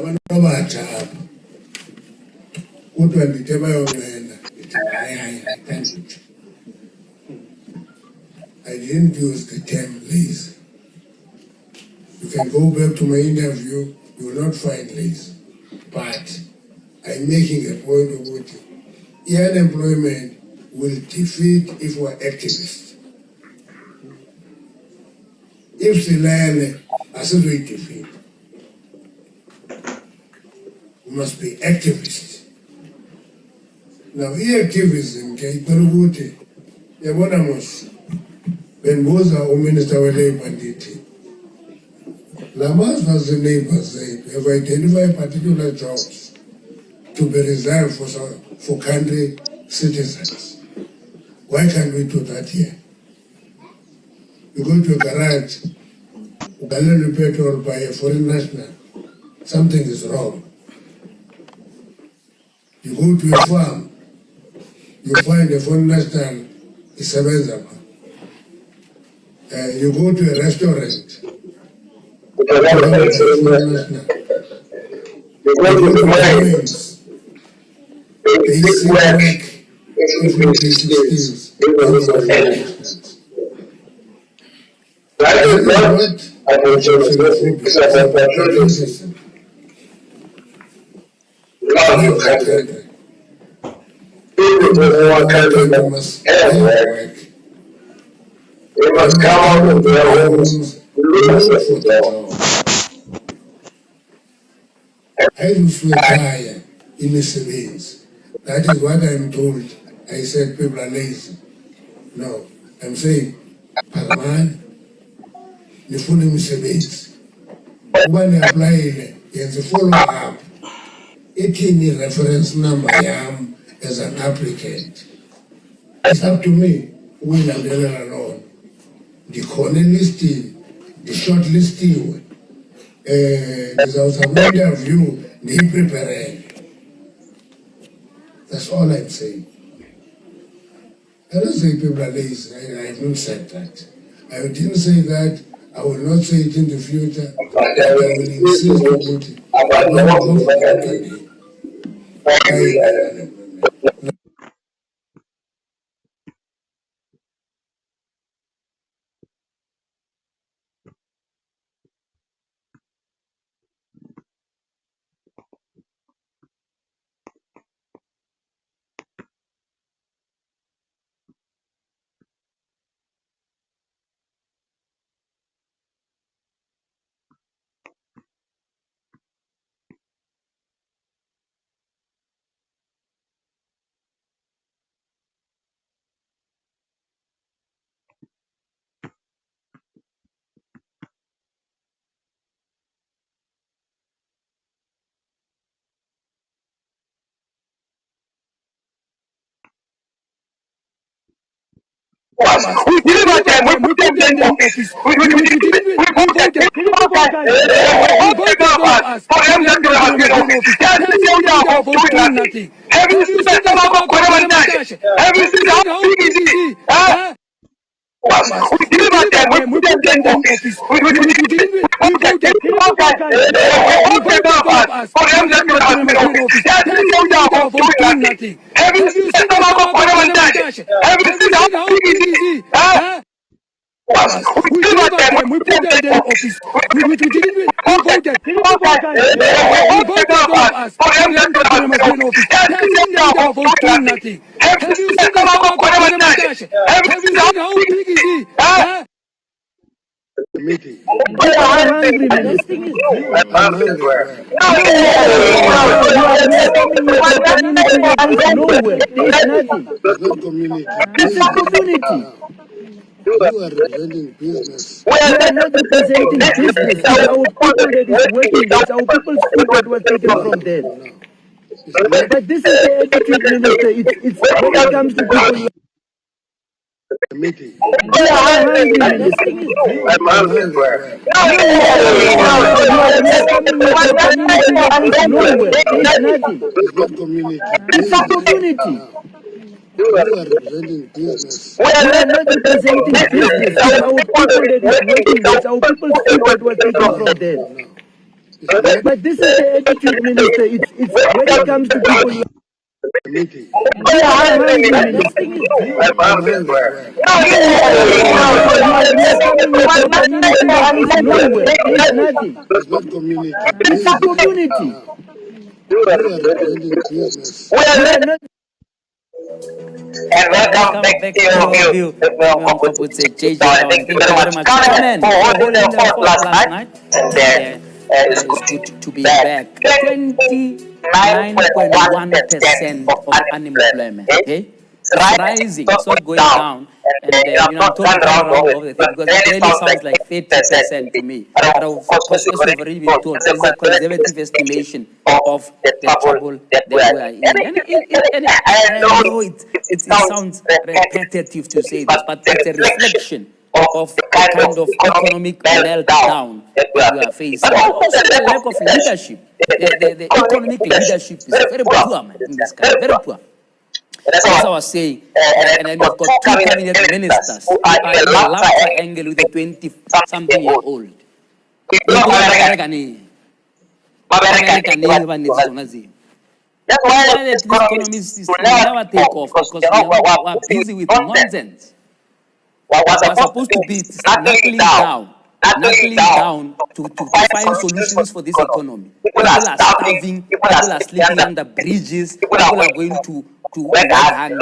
ababatha kodwa ndithe bayonqena ndithi hayi I can't do it. I didn't use the term lazy. You can go back to my interview, you will not find lazy. But I'm making a point of what unemployment will defeat if we're activists. If the land has we defeat, we must be activists. Now, activism can be when Boza or Minister of Labour did it. Lamas was the neighbors have identified particular jobs to be reserved for country citizens. Why can't we do that here? You go to a garage, you can petrol by a foreign national, something is wrong. You go to a farm, you find a foreign national is available. You go to a restaurant, you go to mines, basic work, every basic skills. That is not patriotism. Love your country. People who want country must have work. They must come out of their homes to look for the job. I used to retire in the civilians. That is what I'm told. I said people are lazy. No, I'm saying, Pagaman, the full civilians. When they apply it, there's a follow up. 18 reference number I am as an applicant. It's up to me when I'm there alone. The corner listing, the short listing, there's also a point of view, they prepare. That's all I'm saying. I don't say people are lazy. I have not said that. I didn't say that. I will not say it in the future. But I will insist on it. I will not go for that. We delivered them, we put them in office. We voted. We voted us for them that will have been office. That's the thing that are doing nothing. Have you seen that about Mantashe? Have you seen how easy? We delivered them, we put them in office. We voted. We voted us for them that will have been office. That's the thing that are doing nothing. Have you seen that about Mantashe? Have you seen how easy? We delivered them, we put them in office. We voted. We voted us for them that will have been office. That's the thing that are doing nothing. Have you seen that about Mantashe? Have you seen how easy? Meeting. This thing is due. I'm hungry. Nowhere. There is nothing. It's not community. It's a community. You are representing business. We are not representing business. It's our people that is working there. It's our people's food that was taken from them. But this is the attitude, Minister. It's when it comes to people. Meeting. This thing is due. I'm hungry. Nowhere. There is nothing. It's not community. It's a community. You are representing business. We are not representing business. It's our people that is working there. It's our people's food that was taken from them. But this is the attitude, Minister. It's when it comes to people like meeting. people are hungry, Minister. I'm hungry as well. No, you are coming with a community where there's nowhere. There's nothing. It's not community. This It's a is the issue community. now. We are representing business. You are not. And welcome back to your view. Thank you very much. Comment for holding the fort last night. And it's good to be back. 29.1% of unemployment. Okay? It's rising, it's not going down. And I'm not trying to round off the thing because it really sounds like 30% to me. But of course, as we've already been told, there's a conservative estimation of the trouble that we are in. And I know it sounds repetitive to say this, but it's a reflection of the kind of economic meltdown that we are facing. Also, the lack of leadership. The economic leadership is very poor, man, in this country, very poor. As I was saying, and then we've got two cabinet ministers who are in a love triangle with a 20-something-year-old. That's why this economy is to never take off because we are busy with nonsense. We're supposed to be knuckling down to find solutions for this economy. People are starving, people are sleeping under bridges, people are going to work hard.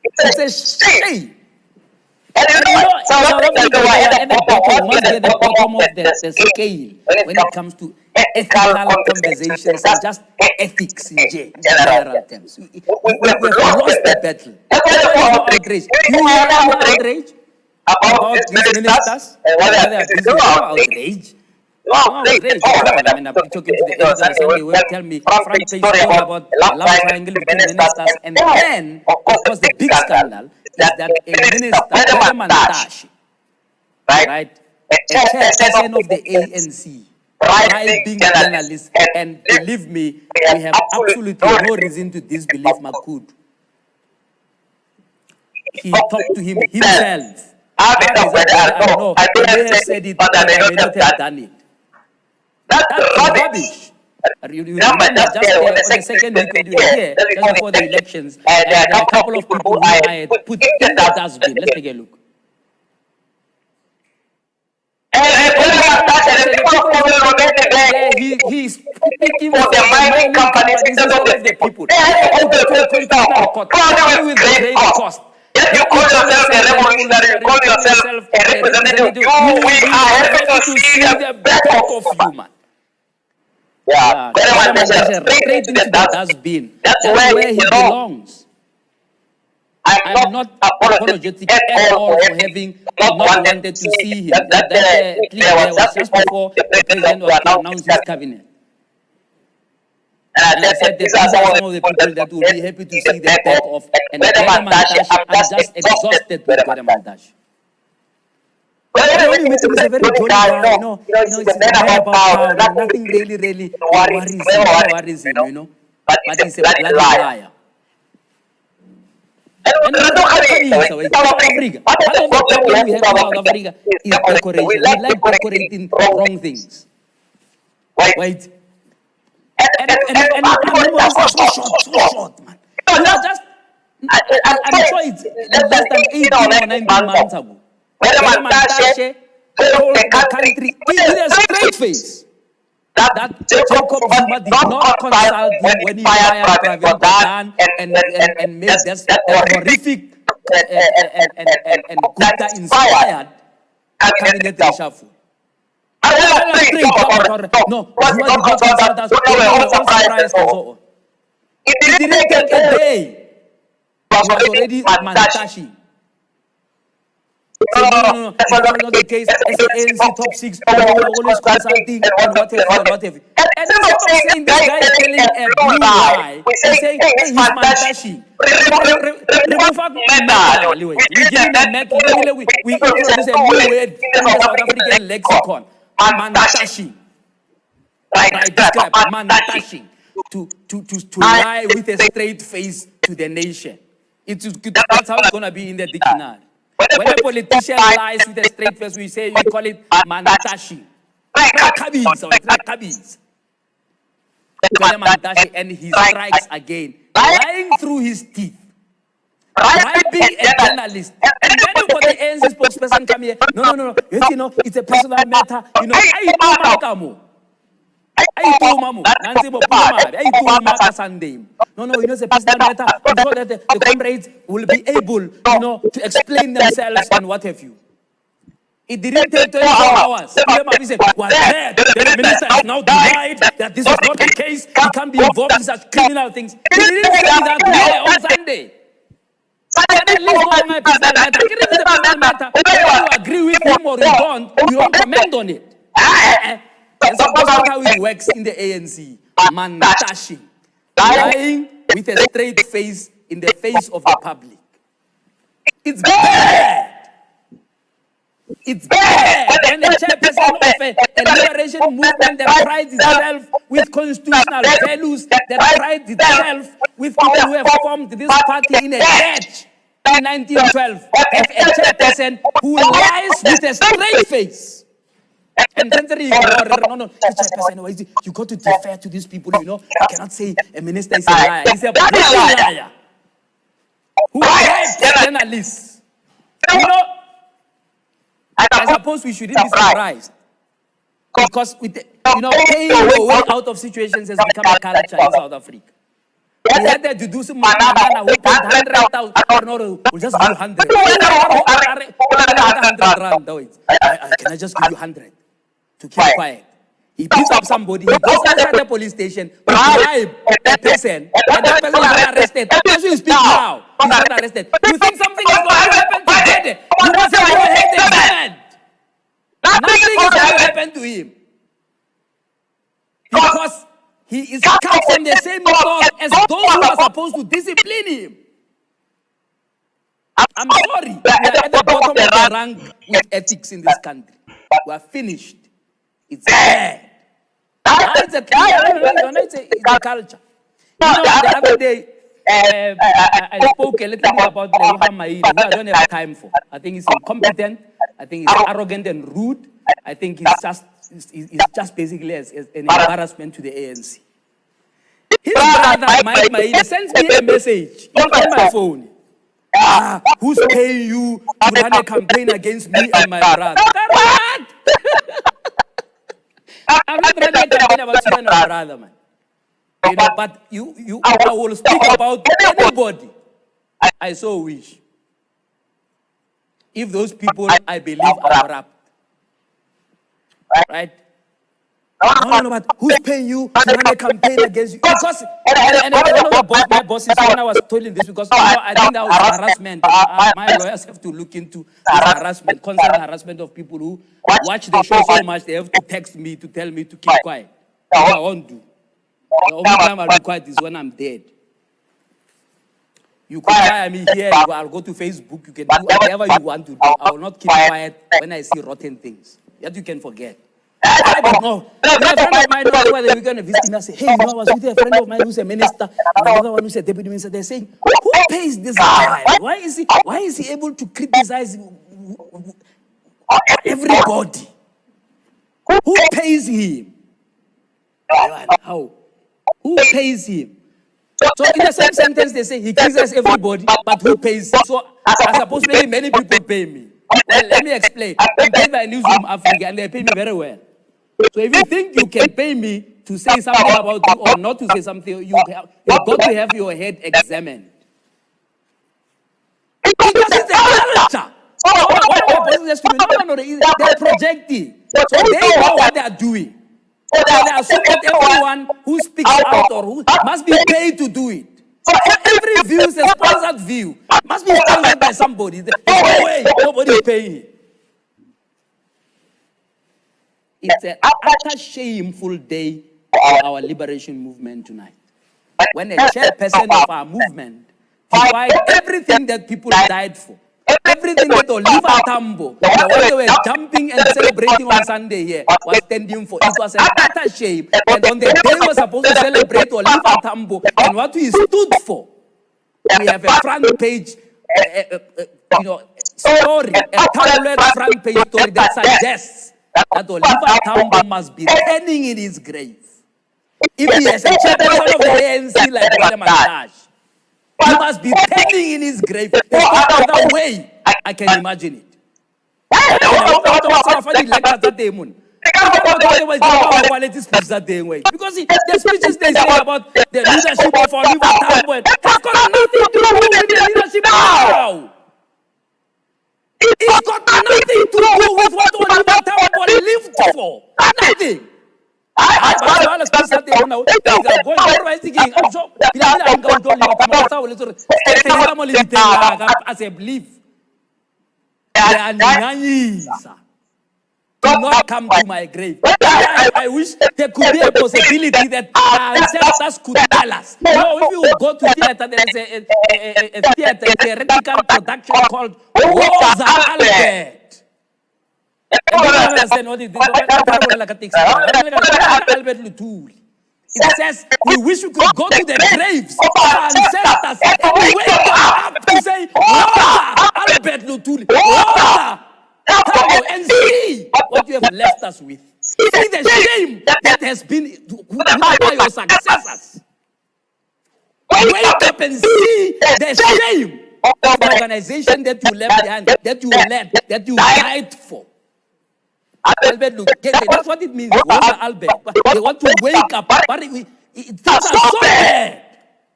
It's a shame. And you know, South Africa are at the bottom of the scale when it comes to ethical conversations and just ethics in general terms. We have lost the battle. That's why there's no outrage. You hear any outrage about these ministers? Whether they are busy, no outrage. No outrage. I mean, I'm talking to the editors and they will tell me front page story about love triangle between ministers. And then, of course, the big scandal is that a minister, Mantashe, right, a chairperson of the ANC, bribing journalists, and believe me, we have absolutely no reason to disbelieve Makud. He talked to him himself. I know, I may have said it, but I may not have done it. That's rubbish. You remember just on the second week when you were here, just before the elections, and there are a couple of people who I had put in the dustbin. Let's take a look. He's speaking for the mining companies instead of the people. They have to with great cost. You call yourself a revolutionary, you call yourself a representative. We are happy to see the back of you, man. Yeah, straight into the dustbin. That's where he belongs. I'm not apologetic at all for having not wanted to see him. That clip there was just before the president was to announce his cabinet. And I said that these are some of the people that will be happy to see them take off. And Mantashe, I'm just exhausted with Mantashe. The only meeting is a very jolly guy, it's a man about power, nothing really worries him, but he's a bloody liar. And South Africa, part of the problem we have in South Africa is decoration. We like decorating wrong things. Wait. And memories are so short, man. I'm sure it's less than 18 or 19 months ago. Mantashe told the country in a straight face that Jacob Zuma did not consult him when he fired Pravin Gordhan and made that horrific and Gupta-inspired cabinet reshuffle. No, Zuma did not consult us. We were all surprised and so on. It didn't take a day. He was already Mantashe. No, that's not the case. As the ANC top 6, we were always consulting and what have you. And instead of saying this guy is telling a blue lie, we say, hey, he's Mantashe. Remove Meta. We give him a Meta. We introduce a new word in the South African lexicon. Mantashe. Right, describe Mantashe. To lie with a straight face to the nation. That's how it's going to be in the dictionary. When a politician lies with a straight face, we call it Mantashe. Mantashe, and he strikes again, lying through his teeth, bribing a journalist. And then you got the ANC spokesperson come here. No. Yes, it's a personal matter. I know Makamo. I told Mamu. Nancy Bopuma. I told Maka Sunday. No, it's a personal matter. I'm sure that the comrades will be able, to explain themselves and what have you. It didn't take 24 hours. He said, was there? The minister has now denied that this is not the case. He can't be involved in such criminal things. He didn't say that here on Sunday. At least not my personal matter. If it's a personal matter, whether you agree with him or you don't comment on it. And so that's how it works in the ANC. Mantashe, lying with a straight face in the face of the public. It's bad. It's bad. And the chairperson of a liberation movement that prides itself with constitutional values, that prides itself with people who have formed this party in a church in 1912, have a chairperson who lies with a straight face. And then no, chairperson, you got to defer to these people, You cannot say a minister is a liar. He's a bloody liar who bribes journalists. I suppose we shouldn't be surprised, because with paying your way out of situations has become a culture in South Africa. We had that to do some manana who paid 100,000. No, we'll just give you 100. 100 rand. Can I just give you 100 to keep quiet? He picks up somebody, he goes inside the police station, to bribe a person, and that person is not arrested. As you speak now, he's not arrested. You think something is going to happen to Gwede? You must have your head examined. Nothing is going to happen to him, because he is cut from the same cloth as those who are supposed to discipline him. I'm sorry, we are at the bottom of the rank with ethics in this country. We are finished. It's bad. It's a culture. The other day, I spoke a little bit about Leruha Maida, who I don't have time for. I think he's incompetent. I think he's arrogant and rude. I think he's just basically an embarrassment to the ANC. His brother, Mike Maida, sends me a message on my phone. Who's paying you to run a campaign against me and my brother? What? I'm not running a campaign about you and my brother, man. But I will speak about anybody I so wish. If those people I believe are corrupt. Right? No, but who's paying you to run a campaign against you? Because, and one of my bosses, when I was told this, because I think that was harassment. My lawyers have to look into this harassment, constant harassment of people who watch the show so much, they have to text me to tell me to keep quiet. I won't do. The only time I'll be quiet is when I'm dead. You could hire me here, I'll go to Facebook, you can do whatever you want to do. I will not keep quiet when I see rotten things. That you can forget. I don't know. A friend of mine, whether we're going to visit him, I say, hey, I was with a friend of mine who's a minister, and another one who's a deputy minister. They're saying, who pays this guy? Why is he able to criticize everybody? Who pays him? How? Who pays him? So in the same sentence, they say he criticizes everybody, but who pays him? So I suppose many people pay me. Well, let me explain. I'm paid by Newsroom Africa, and they pay me very well. So if you think you can pay me to say something about you or not to say something, you've got to have your head examined. Because it's a culture. They're projecting. So they know what they are doing. So they assume that everyone who speaks out or who must be paid to do it. So every view is a sponsored view. Must be sponsored by somebody. There's no way nobody is paying it. It's an utter shameful day for our liberation movement tonight. When a chairperson of our movement defied everything that people died for, everything that Oliver Tambo, the one they were jumping and celebrating on Sunday here, was standing for. It was an utter shame. And on the day we were supposed to celebrate Oliver Tambo and what he stood for, we have a front page, story, a tabloid front page story that suggests that Oliver Tambo must be turning in his grave. If he has a chairperson of the ANC like Gwede Mantashe, he must be turning in his grave. There's no other way I can imagine it. Because the speeches they say about the leadership of Oliver Tambo has got nothing to do with the leadership now. It's got nothing to do with what Oliver Tambo lived for. Nothing. As a belief, do not come to my grave. I wish there could be a possibility that our ancestors could tell us. You know, if you go to theater, there is a theater, a theoretical production called Rosa Albert. It says, we wish we could go to the graves of our ancestors and wake them up to say, Rosa Albert Lutuli, Rosa Tambo, and see what you have left us with. See the shame that has been by your successors. Wake up and see the shame of the organization that you left behind, that you led, that you died for. Albert, look, that's what it means. Rosa Albert. But they want to wake up. But things are so bad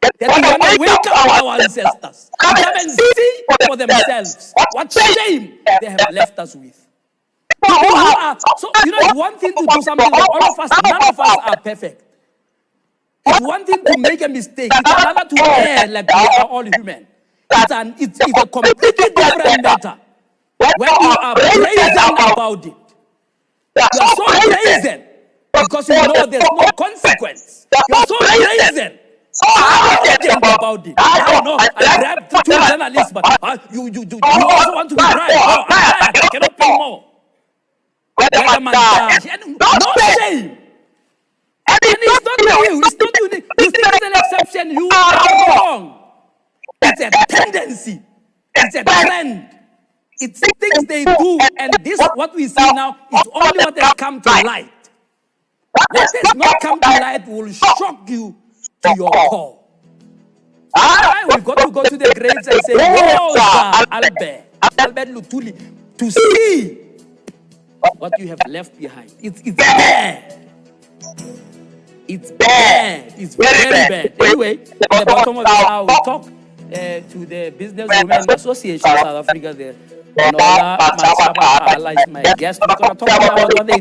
that they want to wake up our ancestors. Come and see for themselves what shame they have left us with. People who are, so, you know, it's one thing to do something. All of us, none of us are perfect. It's one thing to make a mistake. It's another to err like we are all human. It's a completely different matter. When you are brazen about it, you are so brazen because you know there's no consequence. You're so brazen, so arrogant about it. I know I grabbed 2 journalists, but you also want to be bribed. Oh, I cannot pay more. No shame. And it's not you. It's not you. You think it's an exception. You are wrong. It's a tendency. It's a trend. It's things they do, and this, what we see now, is only what has come to light. What has not come to light will shock you to your core. We've got to go to the graves and say, Rosa Albert Lutuli, to see what you have left behind. It's bad. It's bad. It's very bad. Anyway, at the bottom of the hour, we talk to the Business Women Association of South Africa there. Nola Matsaba is my guest. We're going to talk about what they